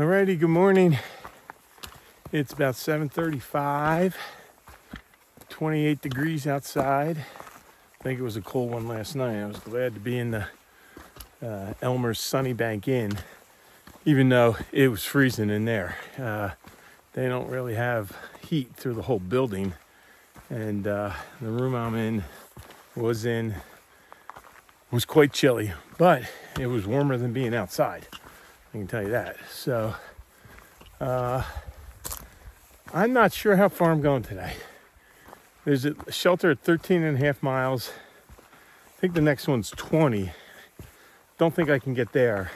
Alrighty, good morning. It's about 7:35, 28 degrees outside. I think it was a cold one last night. I was glad to be in the Elmer's Sunnybank Inn, even though it was freezing in there. They don't really have heat through the whole building, and the room I'm in was quite chilly, but it was warmer than being outside. I can tell you that. So I'm not sure how far I'm going today. There's a shelter at 13.5 miles. I think the next one's 20. Don't think I can get there.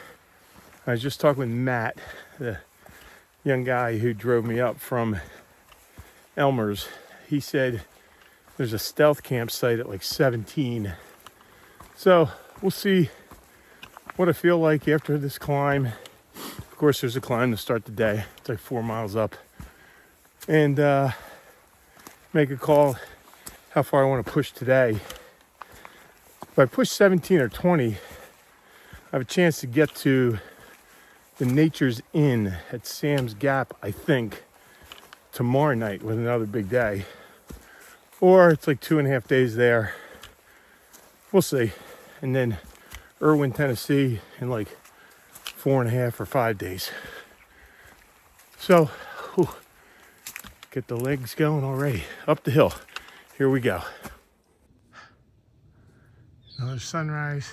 I was just talking with Matt, the young guy who drove me up from Elmer's. He said there's a stealth campsite at like 17. So we'll see what I feel like after this climb. Of course, there's a climb to start the day. It's like 4 miles up. And make a call how far I want to push today. If I push 17 or 20, I have a chance to get to the Nature's Inn at Sam's Gap, I think, tomorrow night with another big day. Or it's like 2.5 days there. We'll see. And then Erwin, Tennessee in like 4.5 or 5 days. So, get the legs going already. Up the hill. Here we go. Another sunrise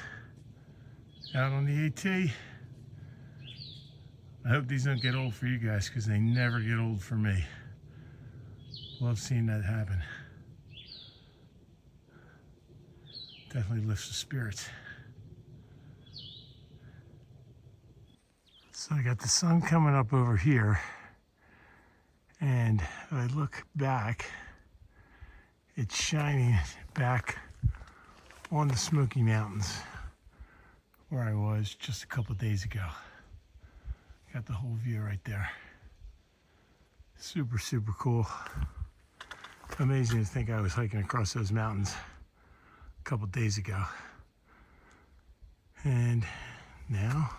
out on the AT. I hope these don't get old for you guys, because they never get old for me. Love seeing that happen. Definitely lifts the spirits. So I got the sun coming up over here, and if I look back, it's shining back on the Smoky Mountains where I was just a couple days ago. Got the whole view right there. Super, super cool. Amazing to think I was hiking across those mountains a couple days ago. And now,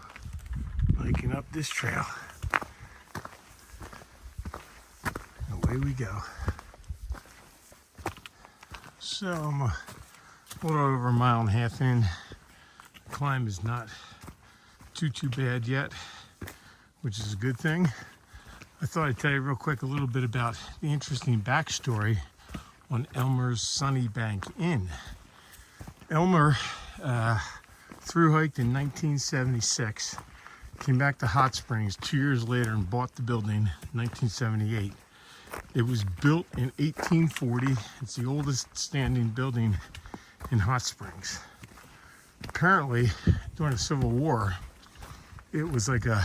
hiking up this trail. Away we go. So I'm a little over 1.5 miles in. The climb is not too bad yet, which is a good thing. I thought I'd tell you real quick a little bit about the interesting backstory on Elmer's Sunnybank Inn. Elmer thru-hiked in 1976, came back to Hot Springs 2 years later and bought the building in 1978. It was built in 1840. It's the oldest standing building in Hot Springs. Apparently, during the Civil War, it was like a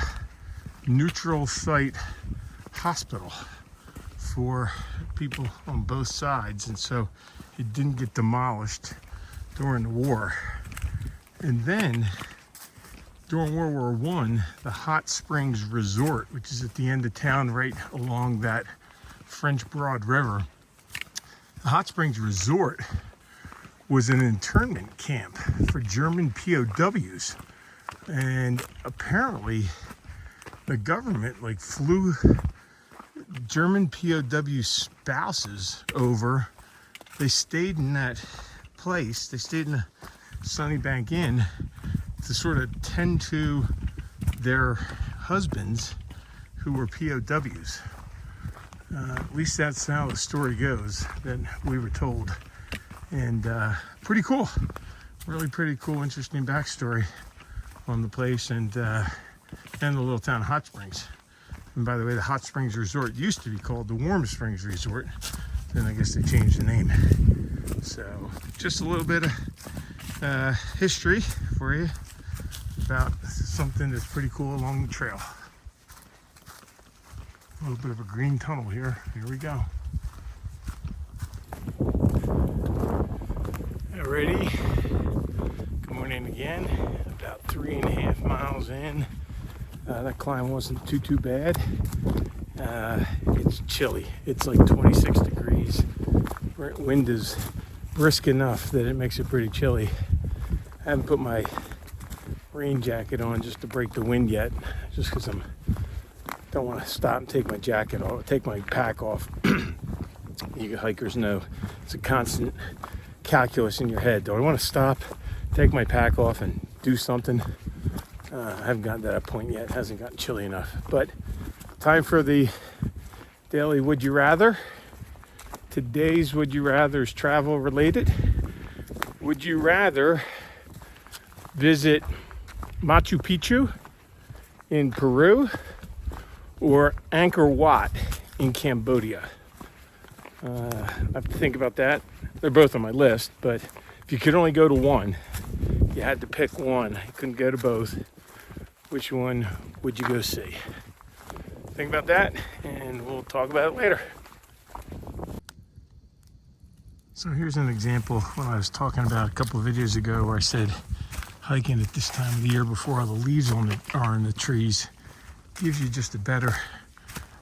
neutral site hospital for people on both sides, and so it didn't get demolished during the war. And then during World War I, the Hot Springs Resort, which is at the end of town right along that French Broad River, the Hot Springs Resort was an internment camp for German POWs. And apparently the government flew German POW spouses over. They stayed in that place. They stayed in the Sunnybank Inn to sort of tend to their husbands who were POWs. At least that's how the story goes that we were told. And pretty cool. Really pretty cool, interesting backstory on the place and the little town of Hot Springs. And by the way, the Hot Springs Resort used to be called the Warm Springs Resort. Then I guess they changed the name. So just a little bit of history for you about something that's pretty cool along the trail. A little bit of a green tunnel here. Here we go. Alrighty. Good morning again. About 3.5 miles in. That climb wasn't too bad. It's chilly. It's like 26 degrees. Wind is brisk enough that it makes it pretty chilly. I haven't put my rain jacket on just to break the wind yet, just because I'm don't want to stop and take my jacket off, take my pack off. You hikers know it's a constant calculus in your head. Do I want to stop, take my pack off, and do something? I haven't gotten to that point yet. It hasn't gotten chilly enough. But time for the daily Would You Rather. Today's Would You Rather is travel related. Would you rather visit Machu Picchu in Peru or Angkor Wat in Cambodia? I have to think about that. They're both on my list, but if you could only go to one, you had to pick one. You couldn't go to both. Which one would you go see? Think about that, and we'll talk about it later. So here's an example when I was talking about a couple of videos ago where I said hiking at this time of the year before all the leaves are in the trees gives you just a better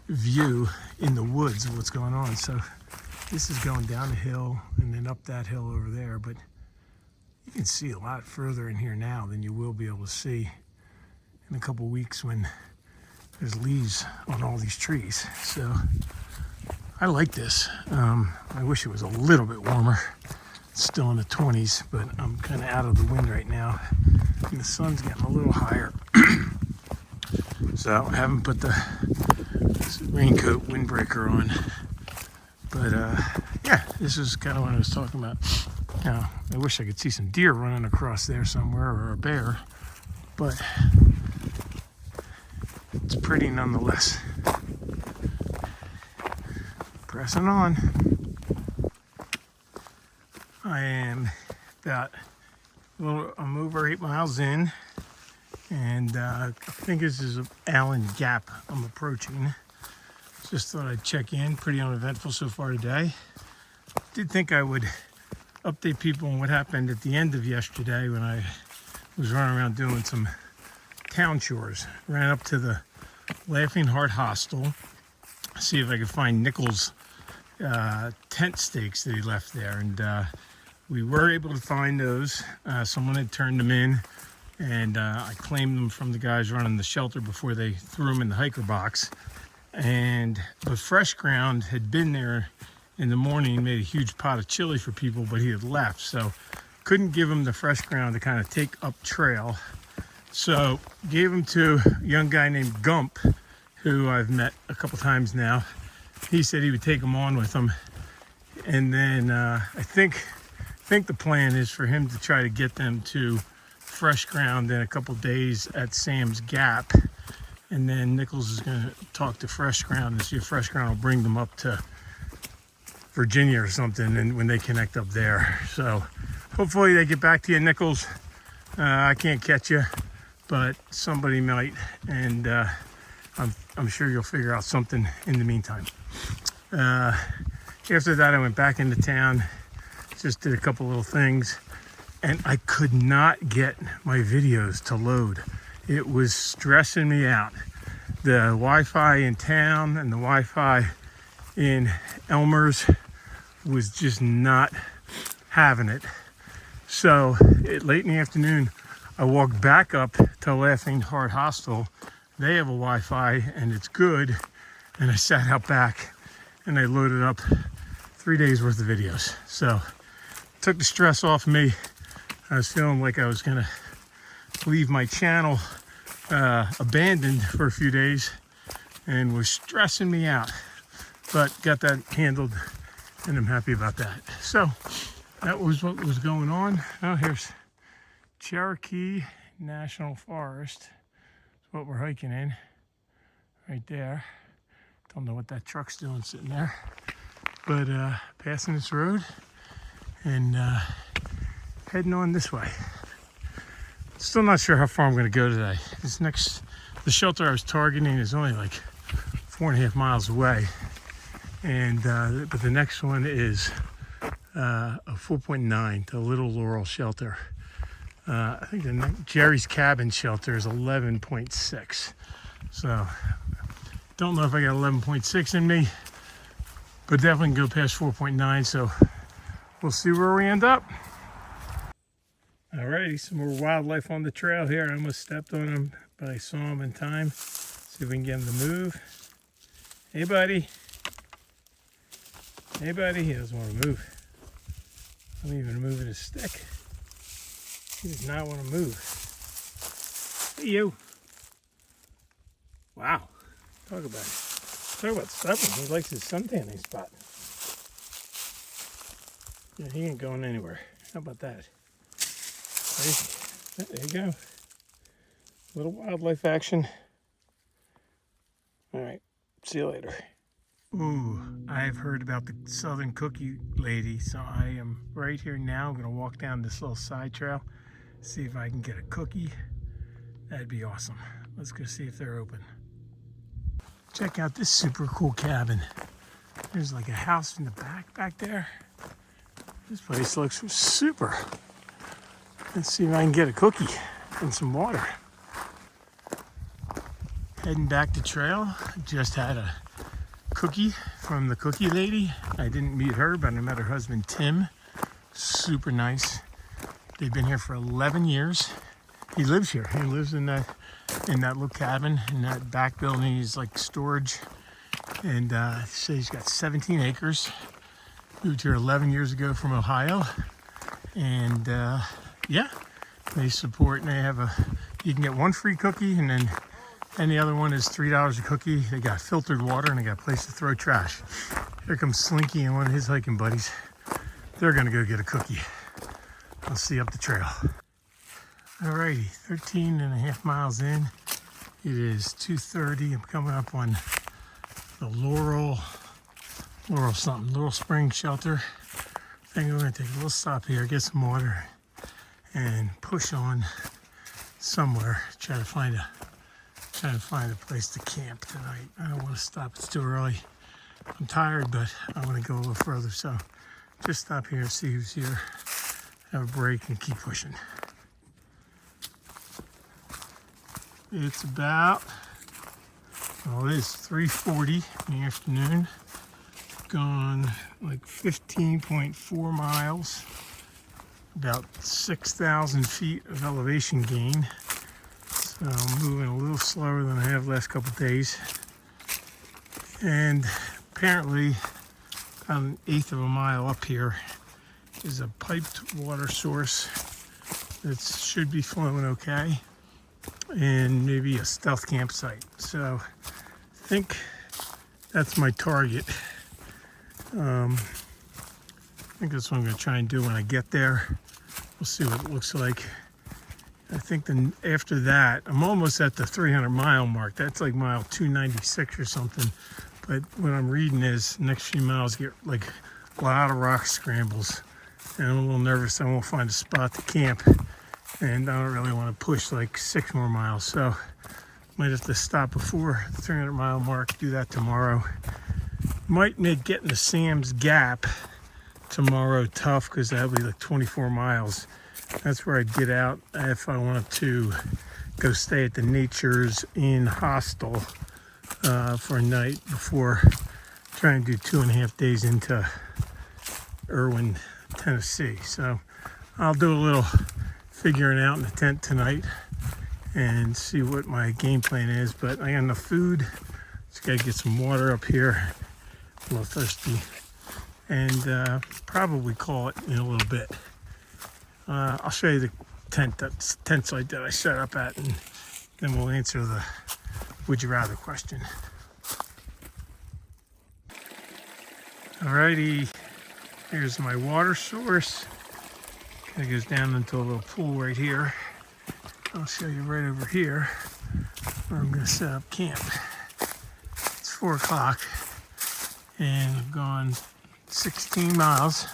view in the woods of what's going on. So this is going down a hill and then up that hill over there, but you can see a lot further in here now than you will be able to see in a couple weeks when there's leaves on all these trees. So I like this. I wish it was a little bit warmer. It's still in the 20s, but I'm kind of out of the wind right now and the sun's getting a little higher. So I haven't put the raincoat windbreaker on. But yeah, this is kind of what I was talking about. Now, I wish I could see some deer running across there somewhere, or a bear, but it's pretty nonetheless. Pressing on. I am I'm over 8 miles in, and I think this is Allen Gap I'm approaching. Just thought I'd check in. Pretty uneventful so far today. Did think I would update people on what happened at the end of yesterday when I was running around doing some town chores. Ran up to the Laughing Heart Hostel, see if I could find Nichols' tent stakes that he left there, and we were able to find those. Someone had turned them in, and I claimed them from the guys running the shelter before they threw them in the hiker box. And the Fresh Ground had been there in the morning, made a huge pot of chili for people, but he had left, so couldn't give him the Fresh Ground to kind of take up trail. So gave him to a young guy named Gump, who I've met a couple times now. He said he would take them on with him, and then I think the plan is for him to try to get them to Fresh Ground in a couple days at Sam's Gap, and then Nichols is going to talk to Fresh Ground and see if Fresh Ground will bring them up to Virginia or something, and when they connect up there. So hopefully they get back to you, Nichols. I can't catch you, but somebody might, and I'm sure you'll figure out something in the meantime. After that, I went back into town, just did a couple little things, and I could not get my videos to load. It was stressing me out. The Wi-Fi in town and the Wi-Fi in Elmer's was just not having it. So late in the afternoon, I walked back up to Laughing Heart Hostel. They have a Wi-Fi and it's good. And I sat out back and I loaded up 3 days worth of videos. So took the stress off me. I was feeling like I was gonna leave my channel abandoned for a few days and was stressing me out, but got that handled and I'm happy about that. So that was what was going on. Oh, here's Cherokee National Forest. That's what we're hiking in right there. Don't know what that truck's doing sitting there, but passing this road and heading on this way. Still not sure how far I'm going to go today. The shelter I was targeting is only like 4.5 miles away, and but the next one is a 4.9, the Little Laurel shelter. I think Jerry's Cabin shelter is 11.6. So don't know if I got 11.6 in me, but definitely can go past 4.9. So we'll see where we end up. Alrighty, some more wildlife on the trail here. I almost stepped on them, but I saw them in time. See if we can get him to move. Hey, buddy. Hey, buddy. He doesn't want to move. I'm even moving his stick. He does not want to move. Hey, you. Wow. Talk about stubborn. He likes his suntanning spot. Yeah, he ain't going anywhere. How about that? There you go. Little wildlife action. All right. See you later. Ooh, I've heard about the Southern Cookie Lady, so I am right here now. I'm going to walk down this little side trail, see if I can get a cookie. That'd be awesome. Let's go see if they're open. Check out this super cool cabin. There's like a house in the back there. This place looks super. Let's see if I can get a cookie and some water. Heading back to trail. Just had a cookie from the Cookie Lady. I didn't meet her, but I met her husband Tim. Super nice. They've been here for 11 years. He lives here. He lives in that little cabin in that back building. He's like storage, and so he's got 17 acres. Moved here 11 years ago from Ohio, and yeah, they support. And they have you can get one free cookie, and the other one is $3 a cookie. They got filtered water, and they got a place to throw trash. Here comes Slinky and one of his hiking buddies. They're gonna go get a cookie. I'll see you up the trail. Alrighty, 13.5 miles in. It is 2:30. I'm coming up on the Laurel Spring shelter. I think we're gonna take a little stop here, get some water, and push on somewhere. Try to find a place to camp tonight. I don't want to stop. It's too early. I'm tired, but I want to go a little further. So just stop here, see who's here, have a break, and keep pushing. It's about, well, it is 3:40 in the afternoon. Gone like 15.4 miles, about 6,000 feet of elevation gain. So I'm moving a little slower than I have the last couple of days. And apparently, about 1/8 of a mile up here is a piped water source that should be flowing okay, and maybe a stealth campsite. So I think that's my target. I think that's what I'm going to try and do when I get there. We'll see what it looks like. I think then after that, I'm almost at the 300-mile mark. That's like mile 296 or something. But what I'm reading is next few miles get like a lot of rock scrambles. And I'm a little nervous I won't find a spot to camp. And I don't really want to push like 6 more miles. So might have to stop before the 300-mile mark, do that tomorrow. Might make getting to Sam's Gap tomorrow tough because that'll be like 24 miles. That's where I'd get out if I wanted to go stay at the Nature's Inn hostel for a night before trying to do 2.5 days into Erwin, Tennessee. So I'll do a little figuring out in the tent tonight and see what my game plan is. But I got enough food. Just gotta get some water up here. A little thirsty, and probably call it in a little bit. I'll show you the tent site that I set up at, and then we'll answer the would you rather question. Alrighty, here's my water source. It goes down into a little pool right here. I'll show you right over here where I'm going to set up camp. It's 4 o'clock. And I've gone 16 miles,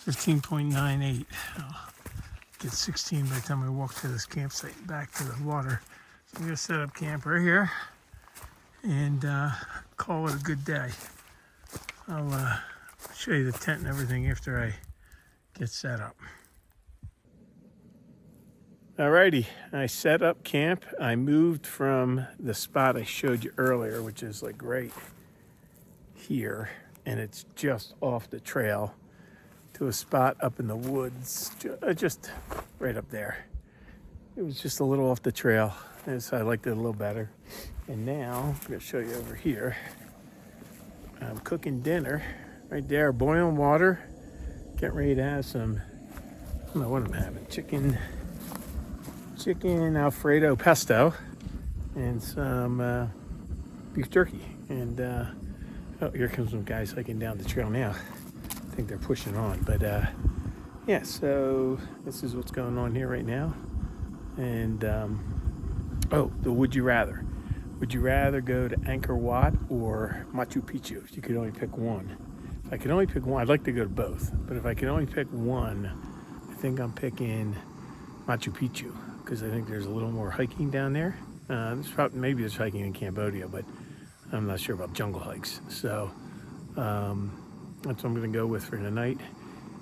15.98. I'll get 16 by the time I walk to this campsite and back to the water. So I'm going to set up camp right here and call it a good day. I'll show you the tent and everything after I get set up. Alrighty, I set up camp. I moved from the spot I showed you earlier, which is like right here, and it's just off the trail, to a spot up in the woods, just right up there. It was just a little off the trail, And so I liked it a little better. And now I'm gonna show you over here. I'm cooking dinner right there, boiling water. Getting ready to have some, I don't know what I'm having, chicken Alfredo pesto and some beef jerky. And oh, here comes some guys hiking down the trail now. I think they're pushing on, but yeah, so this is what's going on here right now. And oh, the would you rather. Would you rather go to Angkor Wat or Machu Picchu if you could only pick one? If I could only pick one, I'd like to go to both. But if I could only pick one, I think I'm picking Machu Picchu because I think there's a little more hiking down there. Maybe there's hiking in Cambodia, but I'm not sure about jungle hikes. So that's what I'm going to go with for tonight.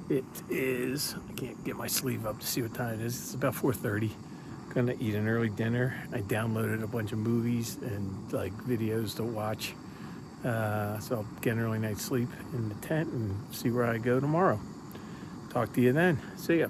It is, I can't get my sleeve up to see what time it is. It's about 4:30. Gonna eat an early dinner. I downloaded a bunch of movies and like videos to watch. So I'll get an early night's sleep in the tent and see where I go tomorrow. Talk to you then. See ya.